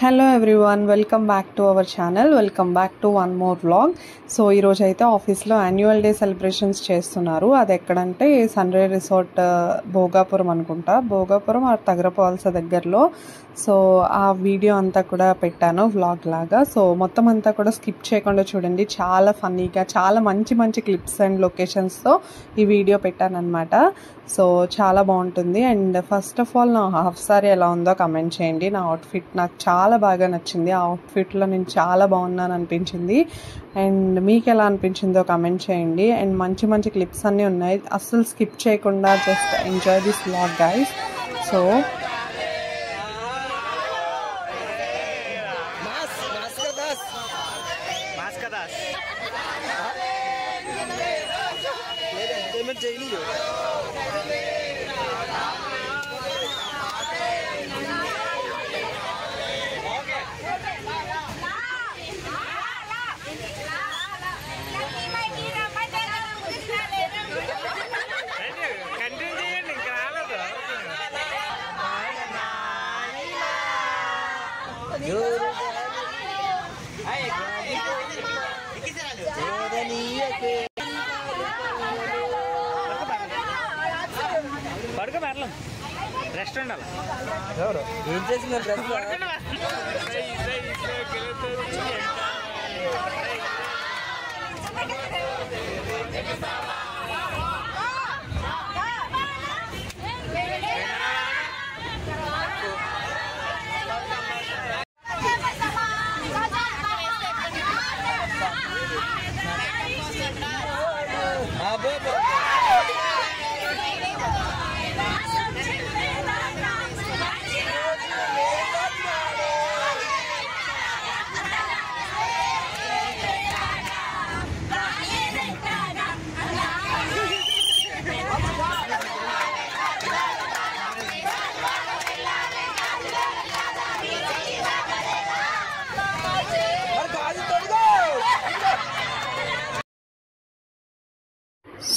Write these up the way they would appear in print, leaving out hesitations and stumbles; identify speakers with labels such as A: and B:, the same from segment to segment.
A: Hello everyone, welcome back to our channel. Welcome back to one more vlog. So ఈరోజు అయితే ఆఫీస్లో annual day celebrations చేస్తున్నారు. అది ఎక్కడంటే సన్ రైజ్ రిసార్ట్ భోగాపురం అనుకుంటా, భోగాపురం ఆ తగరపాల్స దగ్గరలో. సో ఆ వీడియో అంతా కూడా పెట్టాను వ్లాగ్ లాగా. సో మొత్తం అంతా కూడా స్కిప్ చేయకుండా చూడండి. చాలా ఫన్నీగా, చాలా మంచి మంచి క్లిప్స్ అండ్ లొకేషన్స్తో ఈ వీడియో పెట్టాను అనమాట. సో చాలా బాగుంటుంది. అండ్ ఫస్ట్ ఆఫ్ ఆల్, నా హాఫ్ సారీ ఎలా ఉందో కమెంట్ చేయండి. నా అవుట్ఫిట్ నాకు చాలా బాగా నచ్చింది. ఆ అవుట్ఫిట్లో నేను చాలా బాగున్నాను అనిపించింది. అండ్ మీకు ఎలా అనిపించిందో కమెంట్ చేయండి. అండ్ మంచి మంచి క్లిప్స్ అన్నీ ఉన్నాయి, అస్సలు స్కిప్ చేయకుండా just enjoy this vlog guys. So
B: పడుకో మేడం, రెస్ట్ ఉండాలి.
C: ఏం చేసింది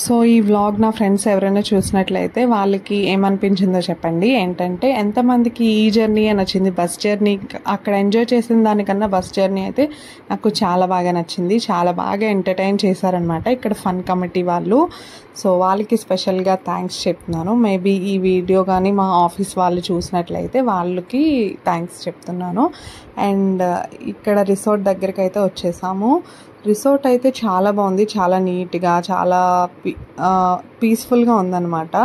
A: సో ఈ వ్లాగ్ నా ఫ్రెండ్స్ ఎవరైనా చూసినట్లయితే వాళ్ళకి ఏమనిపించిందో చెప్పండి. ఏంటంటే ఎంతమందికి ఈ జర్నీ నచ్చింది, బస్ జర్నీ అక్కడ ఎంజాయ్ చేసిన దానికన్నా బస్ జర్నీ అయితే నాకు చాలా బాగా నచ్చింది. చాలా బాగా ఎంటర్టైన్ చేశారనమాట ఇక్కడ ఫన్ కమిటీ వాళ్ళు. సో వాళ్ళకి స్పెషల్గా థ్యాంక్స్ చెప్తున్నాను. మేబీ ఈ వీడియో కానీ మా ఆఫీస్ వాళ్ళు చూసినట్లయితే వాళ్ళకి థ్యాంక్స్ చెప్తున్నాను. అండ్ ఇక్కడ రిసార్ట్ దగ్గరికి అయితే వచ్చేసాము. రిసార్ట్ అయితే చాలా బాగుంది, చాలా నీట్గా, చాలా పీస్ఫుల్గా ఉందన్నమాట.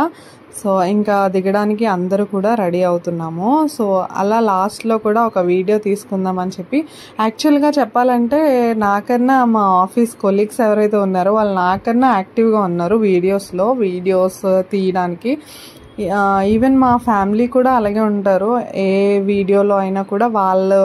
A: సో ఇంకా దిగడానికి అందరూ కూడా రెడీ అవుతున్నాము. సో అలా లాస్ట్లో కూడా ఒక వీడియో తీసుకుందామని చెప్పి, యాక్చువల్గా చెప్పాలంటే నాకన్నా మా ఆఫీస్ కొలీగ్స్ ఎవరైతే ఉన్నారో వాళ్ళు నాకన్నా యాక్టివ్గా ఉన్నారు వీడియోస్ తీయడానికి. ఈవెన్ మా ఫ్యామిలీ కూడా అలాగే ఉంటారు. ఏ వీడియోలో అయినా కూడా వాళ్ళు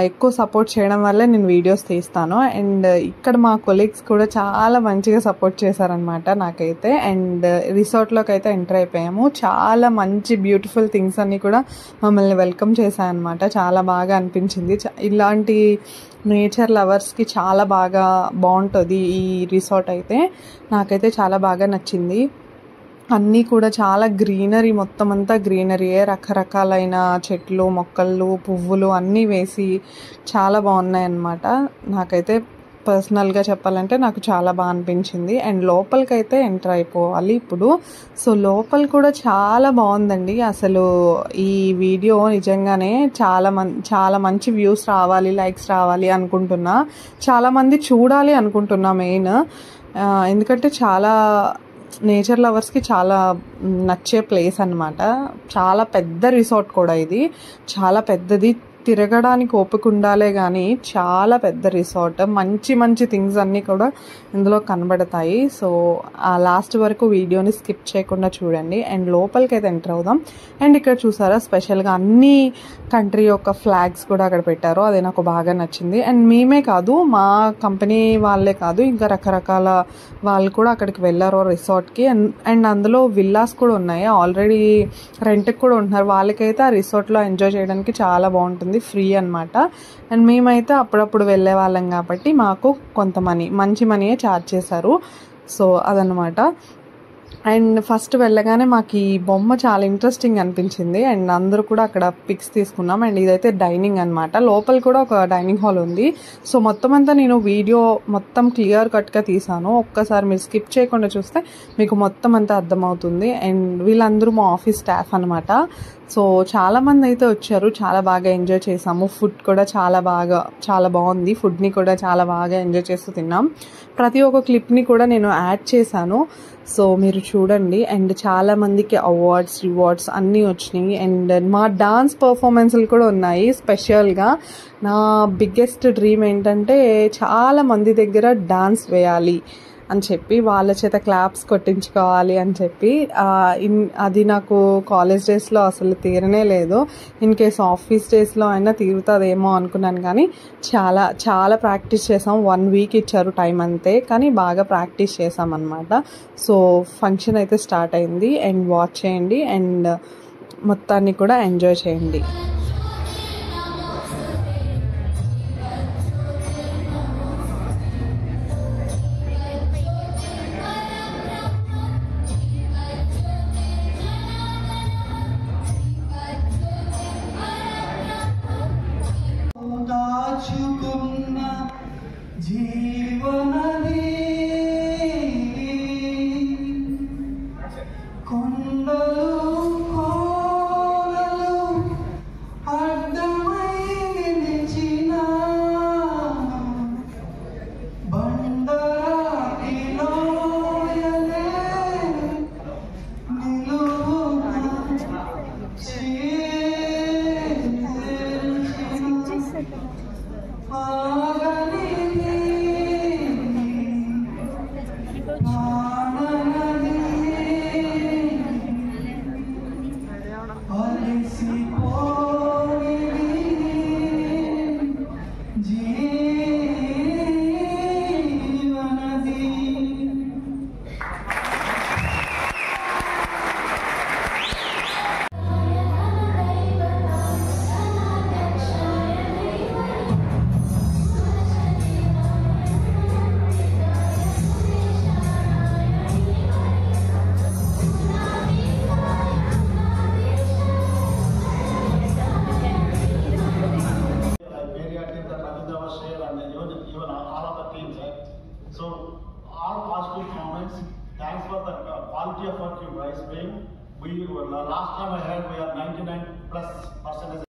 A: ఎక్కువ సపోర్ట్ చేయడం వల్లే నేను వీడియోస్ తీస్తాను. అండ్ ఇక్కడ మా కొలీగ్స్ కూడా చాలా మంచిగా సపోర్ట్ చేశారనమాట నాకైతే. అండ్ రిసార్ట్లోకి అయితే ఎంటర్ అయిపోయాము. చాలా మంచి బ్యూటిఫుల్ థింగ్స్ అన్నీ కూడా మమ్మల్ని వెల్కమ్ చేశాయన్నమాట. చాలా బాగా అనిపించింది. ఇలాంటి నేచర్ లవర్స్కి చాలా బాగా బాగుంటుంది ఈ రిసార్ట్ అయితే. నాకైతే చాలా బాగా నచ్చింది. అన్నీ కూడా చాలా గ్రీనరీ, మొత్తం అంతా గ్రీనరీయే, రకరకాలైన చెట్లు, మొక్కలు, పువ్వులు అన్నీ వేసి చాలా బాగున్నాయి అన్నమాట. నాకైతే పర్సనల్గా చెప్పాలంటే నాకు చాలా బాగా అనిపించింది. అండ్ లోపలికైతే ఎంటర్ అయిపోవాలి ఇప్పుడు. సో లోపల కూడా చాలా బాగుందండి. అసలు ఈ వీడియో నిజంగానే చాలా మంచి వ్యూస్ రావాలి, లైక్స్ రావాలి అనుకుంటున్నా. చాలామంది చూడాలి అనుకుంటున్నా మెయిన్. ఎందుకంటే చాలా నేచర్ లవర్స్కి చాలా నచ్చే ప్లేస్ అన్నమాట. చాలా పెద్ద రిసార్ట్ కూడా ఇది, చాలా పెద్దది. తిరగడానికి ఓపిక ఉండాలే కానీ చాలా పెద్ద రిసార్ట్. మంచి మంచి థింగ్స్ అన్నీ కూడా ఇందులో కనబడతాయి. సో ఆ లాస్ట్ వరకు వీడియోని స్కిప్ చేయకుండా చూడండి. అండ్ లోపలికి అయితే ఎంటర్ అవుదాం. అండ్ ఇక్కడ చూసారా, స్పెషల్గా అన్ని కంట్రీ యొక్క ఫ్లాగ్స్ కూడా అక్కడ పెట్టారు. అది నాకు బాగా నచ్చింది. అండ్ మేమే కాదు, మా కంపెనీ వాళ్ళే కాదు, ఇంకా రకరకాల వాళ్ళు కూడా అక్కడికి వెళ్ళారు రిసార్ట్కి. అండ్ అందులో విల్లాస్ కూడా ఉన్నాయి, ఆల్రెడీ రెంట్కి కూడా ఉంటున్నారు. వాళ్ళకైతే ఆ రిసార్ట్లో ఎంజాయ్ చేయడానికి చాలా బాగుంటుంది, ఫ్రీ అన్నమాట. అండ్ మేమైతే అప్పుడప్పుడు వెళ్ళే వాళ్ళం కాబట్టి మాకు కొంత మంచి మనీయే ఛార్జ్ చేశారు. సో అదనమాట. అండ్ ఫస్ట్ వెళ్ళగానే మాకు ఈ బొమ్మ చాలా ఇంట్రెస్టింగ్ అనిపించింది. అండ్ అందరూ కూడా అక్కడ పిక్స్ తీసుకున్నాం. అండ్ ఇదైతే డైనింగ్ అనమాట. లోపల కూడా ఒక డైనింగ్ హాల్ ఉంది. సో మొత్తం అంతా నేను వీడియో మొత్తం క్లియర్ కట్గా తీసాను. ఒక్కసారి మీరు స్కిప్ చేయకుండా చూస్తే మీకు మొత్తం అంతా అర్థమవుతుంది. అండ్ వీళ్ళందరూ మా ఆఫీస్ స్టాఫ్ అనమాట. సో చాలామంది అయితే వచ్చారు. చాలా బాగా ఎంజాయ్ చేసాము. ఫుడ్ కూడా చాలా బాగుంది. ఫుడ్ని కూడా చాలా బాగా ఎంజాయ్ చేస్తూ తిన్నాం. ప్రతి ఒక్క క్లిప్ని కూడా నేను యాడ్ చేశాను. సో మీరు చూడండి. అండ్ చాలామందికి రివార్డ్స్ అన్నీ వచ్చినాయి. అండ్ మా డాన్స్ పర్ఫార్మెన్స్లు కూడా ఉన్నాయి. స్పెషల్గా నా బిగ్గెస్ట్ డ్రీమ్ ఏంటంటే చాలా మంది దగ్గర డాన్స్ వేయాలి అని చెప్పి, వాళ్ళ చేత క్లాప్స్ కొట్టించుకోవాలి అని చెప్పి. అది నాకు కాలేజ్ డేస్లో అసలు తీరనే లేదు. ఇన్ కేస్ ఆఫీస్ డేస్లో అయినా తీరుతుందేమో అనుకున్నాను. కానీ చాలా ప్రాక్టీస్ చేసాం. 1 వీక్ ఇచ్చారు టైం అంతే, కానీ బాగా ప్రాక్టీస్ చేసాం అనమాట. సో ఫంక్షన్ అయితే స్టార్ట్ అయింది. అండ్ వాచ్ చేయండి అండ్ మొత్తాన్ని కూడా ఎంజాయ్ చేయండి.
D: దాచుకున్న జీవనది కొండలు కోనలు అడ్డమై నిలిచిన బండరాతి లోయలే నిలువున
E: So all positive comments. Thanks for the quality of work you guys bring. Last time I heard we are 99+%.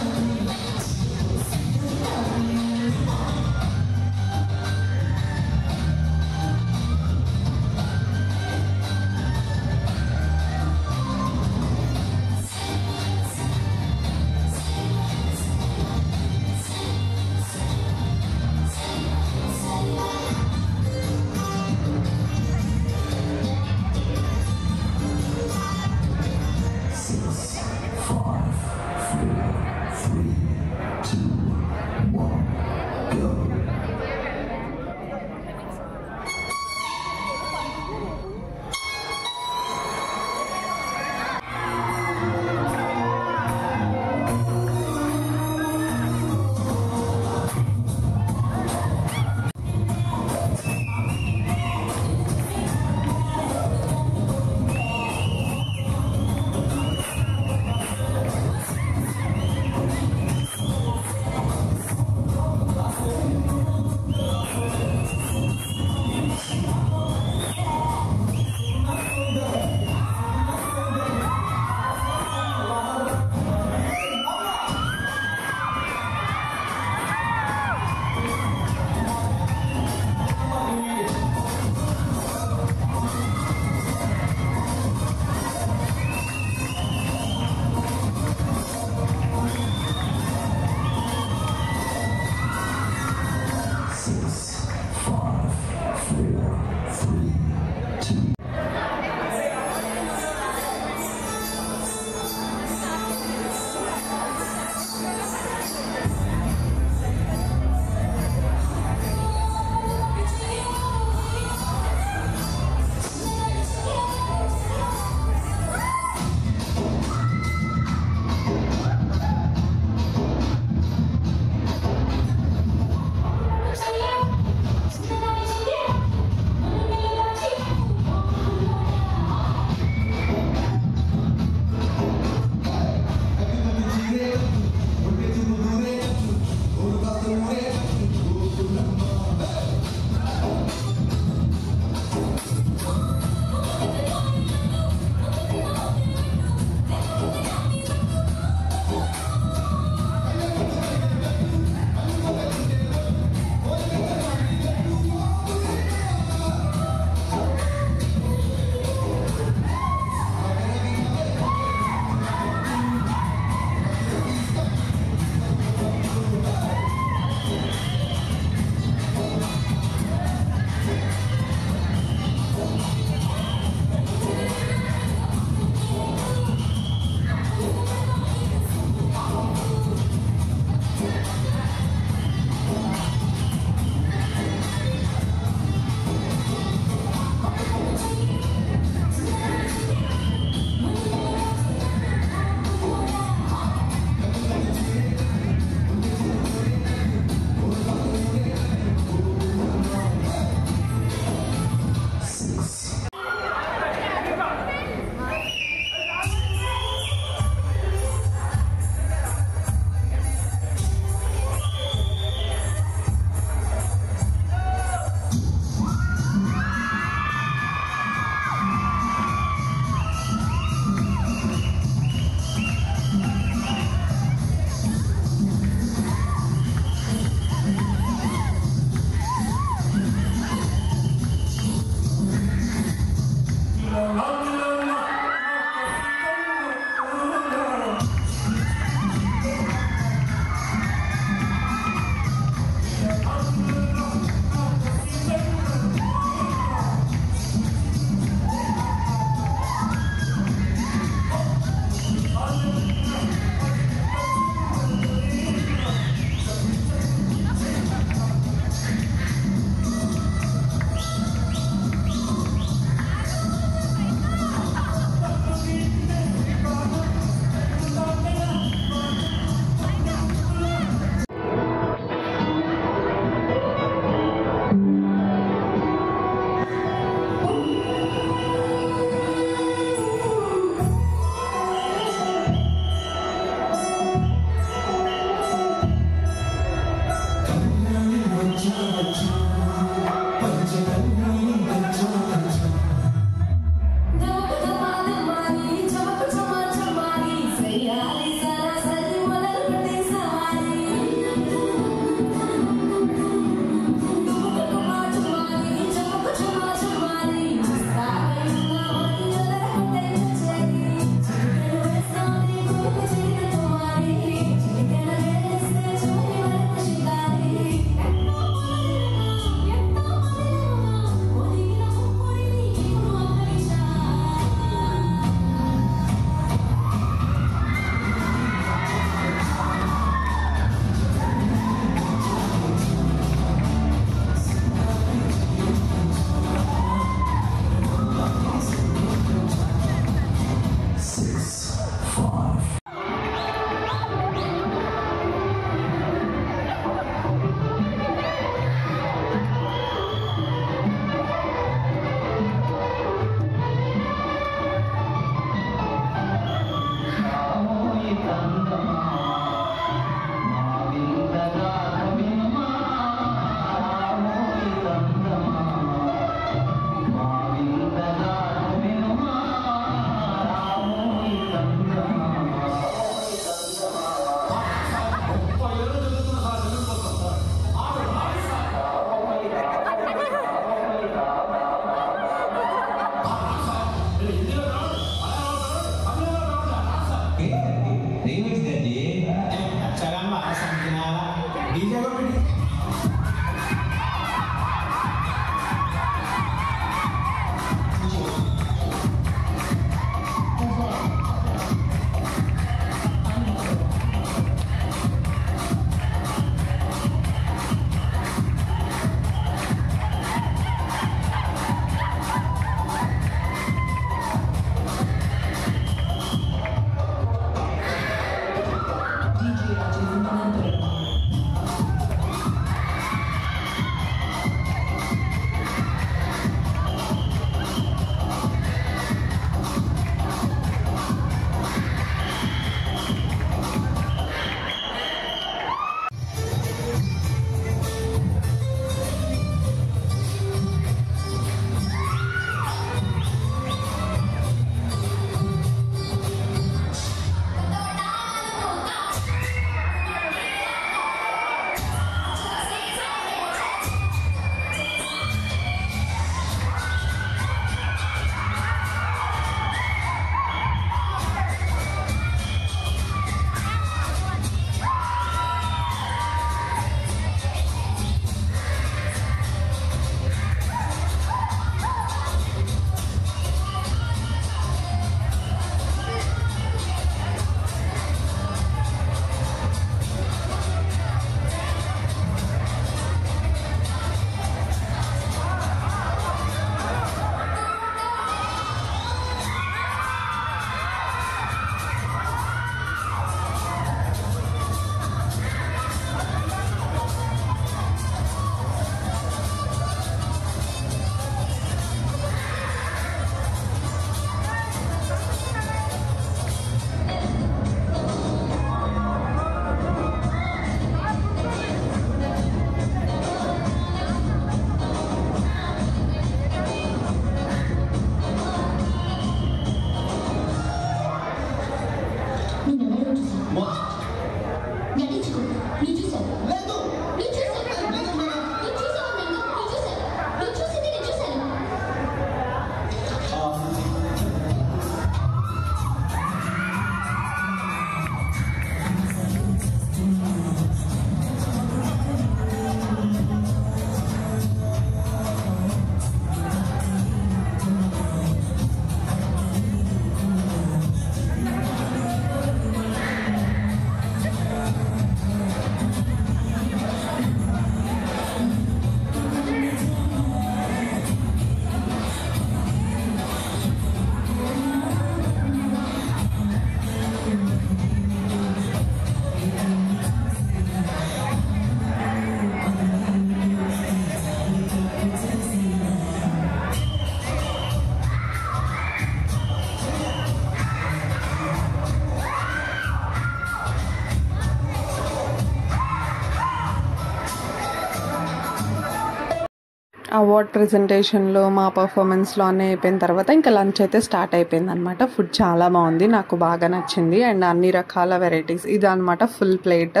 A: Award ప్రెజెంటేషన్లో మా పర్ఫార్మెన్స్లో అన్నీ అయిపోయిన తర్వాత ఇంకా లంచ్ అయితే స్టార్ట్ అయిపోయింది అనమాట. ఫుడ్ చాలా బాగుంది, నాకు బాగా నచ్చింది. అండ్ అన్ని రకాల వెరైటీస్ ఇది అనమాట ఫుల్ ప్లేట్.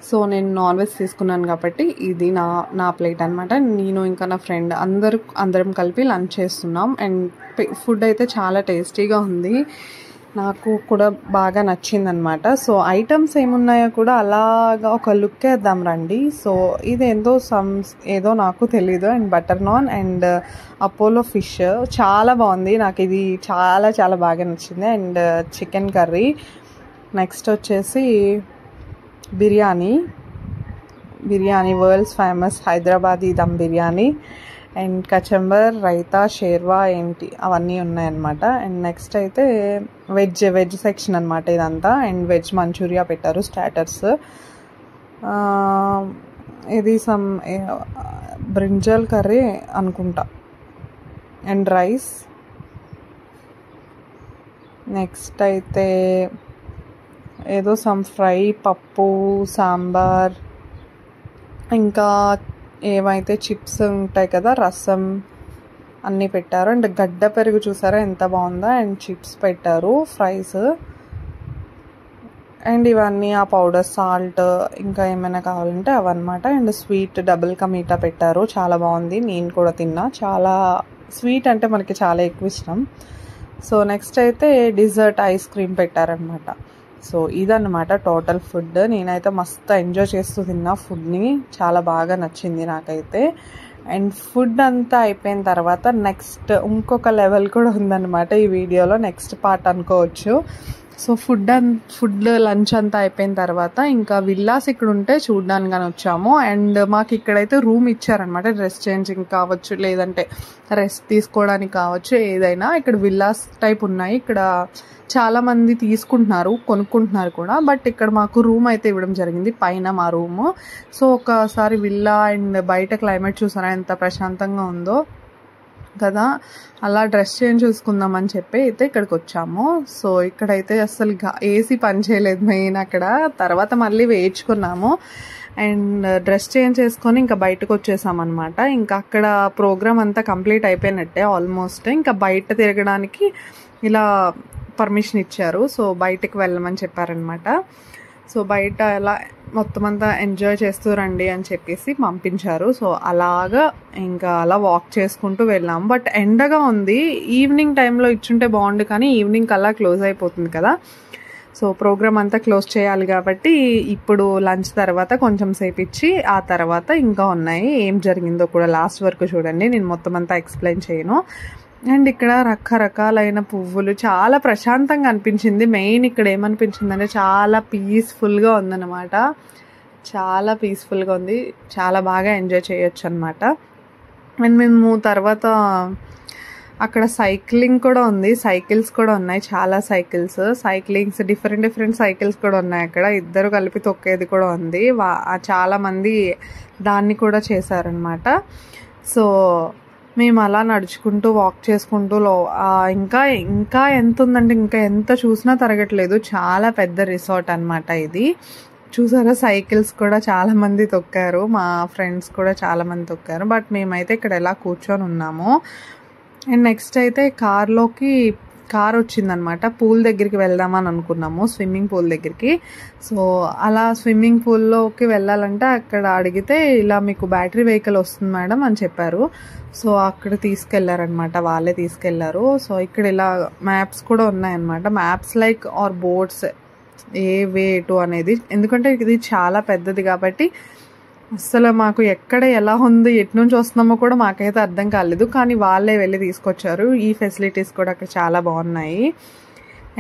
A: సో నేను నాన్ వెజ్ తీసుకున్నాను కాబట్టి ఇది నా ప్లేట్ అనమాట. నేను ఇంకా నా ఫ్రెండ్ అందరం కలిపి లంచ్ చేస్తున్నాం. అండ్ ఫుడ్ అయితే చాలా టేస్టీగా ఉంది, నాకు కూడా బాగా నచ్చిందనమాట. సో ఐటమ్స్ ఏమున్నాయో కూడా అలాగా ఒక లుక్ వేద్దాం రండి. సో ఇది ఏదో నాకు తెలీదు. And butter non and Apollo fish చాలా బాగుంది, నాకు ఇది చాలా చాలా బాగా నచ్చింది. అండ్ చికెన్ కర్రీ, నెక్స్ట్ వచ్చేసి biryani world's famous Hyderabadi dum biryani, and kachumber, raita, sherwa ఏంటి అవన్నీ ఉన్నాయన్నమాట. అండ్ నెక్స్ట్ అయితే వెజ్ సెక్షన్ అనమాట ఇదంతా. అండ్ వెజ్ మంచూరియా పెట్టారు స్టార్టర్స్. ఇది బ్రింజల్ కర్రీ అనుకుంటా. And rice. నెక్స్ట్ అయితే ఏదో ఫ్రై, పప్పు, సాంబార్, ఇంకా ఏమైతే చిప్స్ ఉంటాయి కదా, రసం అన్నీ పెట్టారు. అండ్ గడ్డ పెరుగు చూసారా ఎంత బాగుందో. అండ్ చిప్స్ పెట్టారు, ఫ్రైస్, అండ్ ఇవన్నీ ఆ పౌడర్, సాల్ట్, ఇంకా ఏమైనా కావాలంటే అవన్నమాట. And sweet double ka meetha పెట్టారు, చాలా బాగుంది, నేను కూడా తిన్నా. చాలా స్వీట్ అంటే మనకి చాలా ఎక్కువ ఇష్టం. సో నెక్స్ట్ అయితే డిజర్ట్ ఐస్ క్రీమ్ పెట్టారనమాట. సో ఇదన్నమాట టోటల్ ఫుడ్. నేనైతే మస్తు ఎంజాయ్ చేస్తూ తిన్నా ఫుడ్ని, చాలా బాగా నచ్చింది నాకైతే. అండ్ ఫుడ్ అంతా అయిపోయిన తర్వాత నెక్స్ట్ ఇంకొక లెవెల్ కూడా ఉందన్నమాట ఈ వీడియోలో, నెక్స్ట్ పార్ట్ అనుకోవచ్చు. సో ఫుడ్ లంచ్ అంతా అయిపోయిన తర్వాత ఇంకా విల్లాస్ ఇక్కడ ఉంటే చూడడానికి కానీ వచ్చాము. అండ్ మాకు ఇక్కడైతే రూమ్ ఇచ్చారనమాట, డ్రెస్ చేంజింగ్ కావచ్చు, లేదంటే రెస్ట్ తీసుకోవడానికి కావచ్చు, ఏదైనా ఇక్కడ విల్లాస్ టైప్ ఉన్నాయి. ఇక్కడ చాలామంది తీసుకుంటున్నారు, కొనుక్కుంటున్నారు కూడా. బట్ ఇక్కడ మాకు రూమ్ అయితే ఇవ్వడం జరిగింది, పైన మా రూము. సో ఒకసారి విల్లా అండ్ బయట క్లైమేట్ చూసారా ఎంత ప్రశాంతంగా ఉందో కదా. అలా డ్రెస్ చేంజ్ చూసుకుందామని చెప్పి అయితే ఇక్కడికి వచ్చాము. సో ఇక్కడైతే అసలు ఏసీ పని చేయలేదు మెయిన్ అక్కడ. తర్వాత మళ్ళీ వేయించుకున్నాము అండ్ డ్రెస్ చేంజ్ చేసుకొని ఇంకా బయటకు వచ్చేసామన్నమాట. ఇంకా అక్కడ ప్రోగ్రామ్ అంతా కంప్లీట్ అయిపోయినట్టే ఆల్మోస్ట్. ఇంకా బయట తిరగడానికి ఇలా పర్మిషన్ ఇచ్చారు. సో బయటకు వెళ్ళమని చెప్పారనమాట. సో బయట ఎలా మొత్తం అంతా ఎంజాయ్ చేస్తూ రండి అని చెప్పేసి పంపించారు. సో అలాగా ఇంకా అలా వాక్ చేసుకుంటూ వెళ్ళాం. బట్ ఎండగా ఉంది, ఈవినింగ్ టైంలో ఇచ్చుంటే బాగుండు, కానీ ఈవినింగ్ అలా క్లోజ్ అయిపోతుంది కదా. సో ప్రోగ్రామ్ అంతా క్లోజ్ చేయాలి కాబట్టి ఇప్పుడు లంచ్ తర్వాత కొంచెం సేపు ఇచ్చి ఆ తర్వాత ఇంకా ఉన్నాయి. ఏం జరిగిందో కూడా లాస్ట్ వరకు చూడండి, నేను మొత్తం అంతా ఎక్స్ప్లెయిన్ చేయను. అండ్ ఇక్కడ రకరకాలైన పువ్వులు, చాలా ప్రశాంతంగా అనిపించింది. మెయిన్ ఇక్కడ ఏమనిపించిందంటే చాలా పీస్ఫుల్గా ఉందన్నమాట, చాలా పీస్ఫుల్గా ఉంది, చాలా బాగా ఎంజాయ్ చేయొచ్చు అనమాట. అండ్ మేము తర్వాత అక్కడ సైక్లింగ్ కూడా ఉంది, సైకిల్స్ కూడా ఉన్నాయి, చాలా సైక్లింగ్స్ డిఫరెంట్ సైకిల్స్ కూడా ఉన్నాయి అక్కడ. ఇద్దరు కలిపి తొక్కేది కూడా ఉంది, చాలామంది దాన్ని కూడా చేశారనమాట. సో మేము అలా నడుచుకుంటూ వాక్ చేసుకుంటూ ఇంకా ఎంత ఉందంటే ఇంకా ఎంత చూసినా తరగట్లేదు. చాలా పెద్ద రిసార్ట్ అనమాట ఇది. చూసారా సైకిల్స్ కూడా చాలామంది తొక్కారు, మా ఫ్రెండ్స్ కూడా చాలామంది తొక్కారు. బట్ మేమైతే ఇక్కడ ఎలా కూర్చొని ఉన్నాము. అండ్ నెక్స్ట్ అయితే కార్ వచ్చిందనమాట. పూల్ దగ్గరికి వెళ్దామని అనుకున్నాము, స్విమ్మింగ్ పూల్ దగ్గరికి. సో అలా స్విమ్మింగ్ పూల్లోకి వెళ్ళాలంటే అక్కడ అడిగితే ఇలా మీకు బ్యాటరీ వెహికల్ వస్తుంది మేడం అని చెప్పారు. సో అక్కడ తీసుకెళ్లారనమాట, వాళ్ళే తీసుకెళ్లారు. సో ఇక్కడ ఇలా మ్యాప్స్ కూడా ఉన్నాయన్నమాట, maps like or boards a way to అనేది. ఎందుకంటే ఇది చాలా పెద్దది కాబట్టి అసలు మాకు ఎక్కడ ఎలా ఉంది, ఎటు నుంచి వస్తున్నామో కూడా మాకైతే అర్థం కాలేదు. కానీ వాళ్ళే వెళ్ళి తీసుకొచ్చారు. ఈ ఫెసిలిటీస్ కూడా అక్కడ చాలా బాగున్నాయి.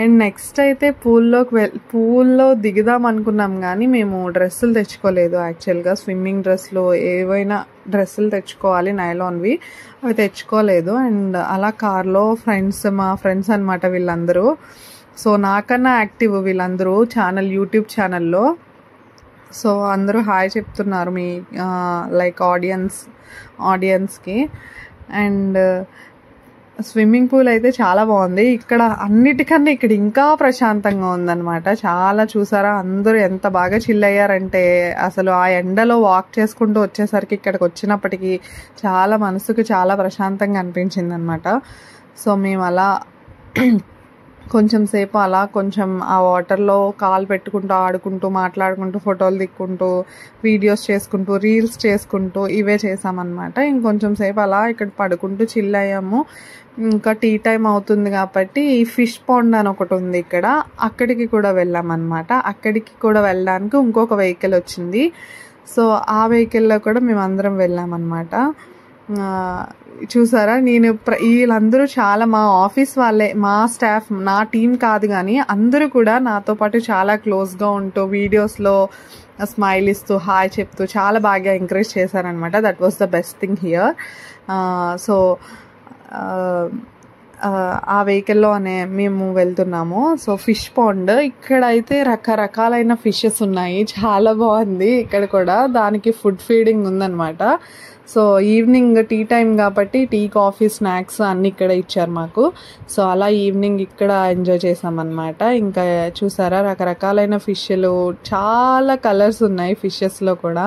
A: అండ్ నెక్స్ట్ అయితే పూల్లో దిగుదాం అనుకున్నాం, కానీ మేము డ్రెస్సులు తెచ్చుకోలేదు. యాక్చువల్గా స్విమ్మింగ్ డ్రెస్లు ఏవైనా డ్రెస్సులు తెచ్చుకోవాలి, నైలాన్వి, అవి తెచ్చుకోలేదు. అండ్ అలా కార్లో మా ఫ్రెండ్స్ అనమాట వీళ్ళందరూ. సో నాకన్నా యాక్టివ్ వీళ్ళందరూ యూట్యూబ్ ఛానల్లో. సో అందరూ హాయ్ చెప్తున్నారు మీ లైక్ ఆడియన్స్కి. అండ్ స్విమ్మింగ్ పూల్ అయితే చాలా బాగుంది. ఇక్కడ అన్నిటికన్నా ఇక్కడ ఇంకా ప్రశాంతంగా ఉందన్నమాట. చాలా చూసారా, అందరూ ఎంత బాగా చిల్ అయ్యారంటే అసలు ఆ ఎండలో వాక్ చేసుకుంటూ వచ్చేసరికి ఇక్కడికి వచ్చినప్పటికీ చాలా మనసుకు చాలా ప్రశాంతంగా అనిపించింది అనమాట. సో మేము అలా కొంచెం సేపు అలా ఆ వాటర్లో కాలు పెట్టుకుంటూ ఆడుకుంటూ మాట్లాడుకుంటూ ఫోటోలు దిక్కుంటూ వీడియోస్ చేసుకుంటూ రీల్స్ చేసుకుంటూ ఇవే చేసామన్నమాట. ఇంకొంచెం సేపు అలా ఇక్కడ పడుకుంటూ చిల్ అయ్యాము. ఇంకా టీ టైం అవుతుంది కాబట్టి ఫిష్ పాండ్ అని ఒకటి ఉంది ఇక్కడ, అక్కడికి కూడా వెళ్ళామన్నమాట. అక్కడికి కూడా వెళ్ళడానికి ఇంకొక వెహికల్ వచ్చింది. సో ఆ వెహికల్లో కూడా మేము అందరం వెళ్ళామన్నమాట. చూసారా, వీళ్ళందరూ చాలా మా ఆఫీస్ వాళ్ళే, మా స్టాఫ్, నా టీం కాదు, కానీ అందరూ కూడా నాతో పాటు చాలా క్లోజ్గా ఉంటూ వీడియోస్లో స్మైల్ ఇస్తూ హాయ్ చెప్తూ చాలా బాగా ఎంకరేజ్ చేశారనమాట. That was the best thing here. So ఆ వెహికల్లోనే మేము వెళ్తున్నాము. సో ఫిష్ పాండ్ ఇక్కడైతే రకరకాలైన ఫిషెస్ ఉన్నాయి, చాలా బాగుంది. ఇక్కడ కూడా దానికి ఫుడ్ ఫీడింగ్ ఉందన్నమాట. సో ఈవినింగ్ టీ టైం కాబట్టి టీ, కాఫీ, స్నాక్స్ అన్నీ ఇక్కడ ఇచ్చారు మాకు. సో అలా ఈవినింగ్ ఇక్కడ ఎంజాయ్ చేసామన్నమాట. ఇంకా చూసారా రకరకాలైన ఫిష్లు, చాలా కలర్స్ ఉన్నాయి ఫిషెస్లో కూడా.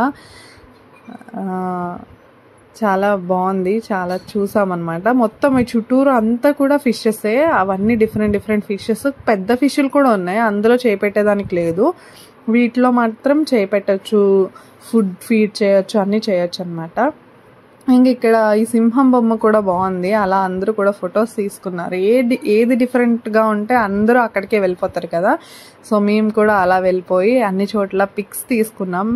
A: చాలా బాగుంది, చాలా చూసామన్నమాట. మొత్తం ఈ చుట్టూరు అంతా కూడా ఫిషెసే, అవన్నీ డిఫరెంట్ ఫిషెస్. పెద్ద ఫిష్లు కూడా ఉన్నాయి, అందులో చేపెట్టేదానికి లేదు. వీటిలో మాత్రం చేపెట్టచ్చు, ఫుడ్ ఫీడ్ చేయొచ్చు, అన్నీ చేయొచ్చు అనమాట. ఇంక ఇక్కడ ఈ సింహం బొమ్మ కూడా బాగుంది. అలా అందరూ కూడా ఫొటోస్ తీసుకున్నారు. ఏది డిఫరెంట్గా ఉంటే అందరూ అక్కడికే వెళ్ళిపోతారు కదా. సో మేము కూడా అలా వెళ్ళిపోయి అన్ని చోట్ల పిక్స్ తీసుకున్నాం.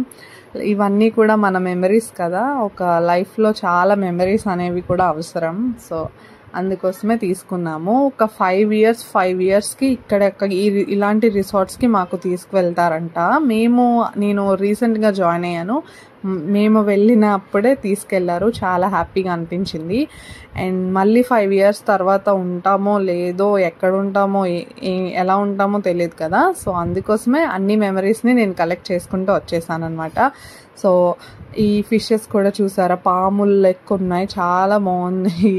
A: ఇవన్నీ కూడా మన మెమరీస్ కదా, ఒక లైఫ్లో చాలా మెమరీస్ అనేవి కూడా అవసరం. సో అందుకోసమే తీసుకున్నాము. ఒక 5 ఇయర్స్కి ఇక్కడ ఇలాంటి రిసార్ట్స్కి మాకు తీసుకువెళ్తారంట. నేను రీసెంట్గా జాయిన్ అయ్యాను. మేము వెళ్ళినప్పుడే తీసుకెళ్లారు. చాలా హ్యాపీగా అనిపించింది. అండ్ మళ్ళీ 5 ఇయర్స్ తర్వాత ఉంటామో లేదో, ఎక్కడ ఉంటామో ఎలా ఉంటామో తెలియదు కదా. సో అందుకోసమే అన్ని మెమరీస్ని నేను కలెక్ట్ చేసుకుంటూ వచ్చేసాను అనమాట. సో ఈ ఫిషెస్ కూడా చూసారా, పాములు లెక్క ఉన్నాయి, చాలా బాగున్నాయి.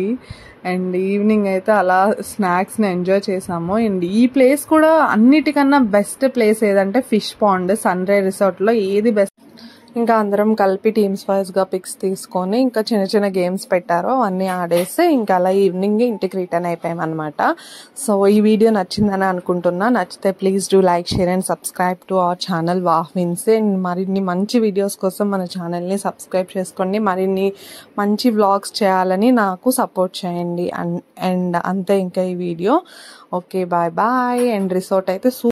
A: అండ్ ఈవినింగ్ అయితే అలా స్నాక్స్ని ఎంజాయ్ చేసాము. అండ్ ఈ ప్లేస్ కూడా అన్నిటికన్నా బెస్ట్ ప్లేస్ ఏదంటే ఫిష్ పాండ్, సన్ రైజ్ రిసార్ట్లో ఏది బెస్ట్. ఇంకా అందరం కలిపి టీమ్స్ వైజ్గా పిక్స్ తీసుకొని ఇంకా చిన్న చిన్న గేమ్స్ పెట్టారు, అవన్నీ ఆడేసి ఇంకా అలా ఈవినింగ్ ఇంటికి రిటర్న్ అయిపోయామన్నమాట. సో ఈ వీడియో నచ్చిందని అనుకుంటున్నా. నచ్చితే please do like, share and subscribe to our channel వాహ్ విన్స్. అండ్ మరిన్ని మంచి వీడియోస్ కోసం మన ఛానల్ని సబ్స్క్రైబ్ చేసుకోండి. మరిన్ని మంచి వ్లాగ్స్ చేయాలని నాకు సపోర్ట్ చేయండి. అండ్ అంతే ఇంకా ఈ video. Okay, bye. And resort అయితే